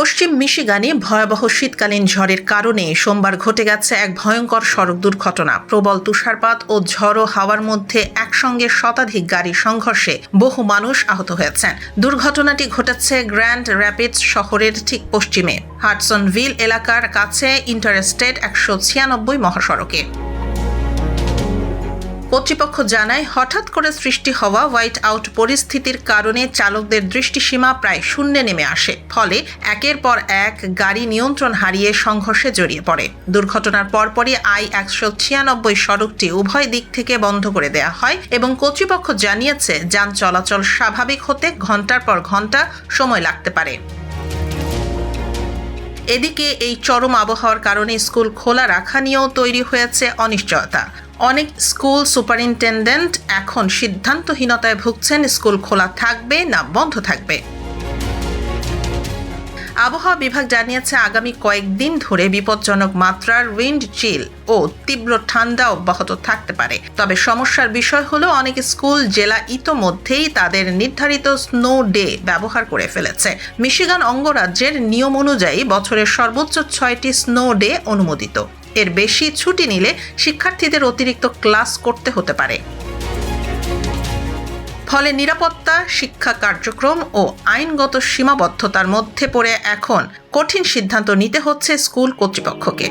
পশ্চিম মিশিগানে ভয়াবহ শীতকালীন ঝড়ের কারণে সোমবার ঘটে গেছে এক ভয়ঙ্কর সড়ক দুর্ঘটনা। প্রবল তুষারপাত ও ঝড়ো হাওয়ার মধ্যে একসঙ্গে শতাধিক গাড়ির সংঘর্ষে বহু মানুষ আহত হয়েছেন। দুর্ঘটনাটি ঘটেছে গ্র্যান্ড র্যাপিডস শহরের ঠিক পশ্চিমে হাডসনভিল এলাকার কাছে ইন্টারস্টেট 196 মহাসড়কে। কর্তৃপক্ষ জানায়, হঠাৎ করে সৃষ্টি হওয়া হোয়াইট আউট পরিস্থিতির কারণে চালকদের দৃষ্টিসীমা প্রায় শূন্যে নেমে আসে। ফলে একের পর এক গাড়ি নিয়ন্ত্রণ হারিয়ে সংঘর্ষে জড়িয়ে পড়ে। দুর্ঘটনার পরপরই I-196 সড়কটি উভয় দিক থেকে বন্ধ করে দেওয়া হয় এবং কর্তৃপক্ষ জানিয়েছে, যান চলাচল স্বাভাবিক হতে ঘণ্টার পর ঘণ্টা সময় লাগতে পারে। এদিকে এই চরম আবহাওয়ার কারণে স্কুল খোলা রাখা নিয়েও তৈরি হয়েছে অনিশ্চয়তা। অনেক স্কুল সুপারিনটেন্ডেন্ট এখন সিদ্ধান্তহীনতায় ভুগছেন, স্কুল খোলা থাকবে না বন্ধ থাকবে। আবহাওয়া বিভাগ জানিয়েছে, আগামী কয়েকদিন ধরে বিপজ্জনক মাত্রার উইন্ড চিল ও তীব্র ঠান্ডা অব্যাহত থাকতে পারে। তবে সমস্যার বিষয় হলো, অনেক স্কুল জেলা ইতোমধ্যেই তাদের নির্ধারিত স্নো ডে ব্যবহার করে ফেলেছে। মিশিগান অঙ্গরাজ্যের নিয়ম অনুযায়ী বছরের সর্বোচ্চ 6টি স্নো ডে অনুমোদিত। এর বেশি ছুটি নিলে শিক্ষার্থীদের অতিরিক্ত ক্লাস করতে হতে পারে। ফলে নিরাপত্তা, শিক্ষা কার্যক্রম ও আইনগত সীমাবদ্ধতার মধ্যে পড়ে এখন কঠিন সিদ্ধান্ত নিতে হচ্ছে স্কুল কর্তৃপক্ষকে।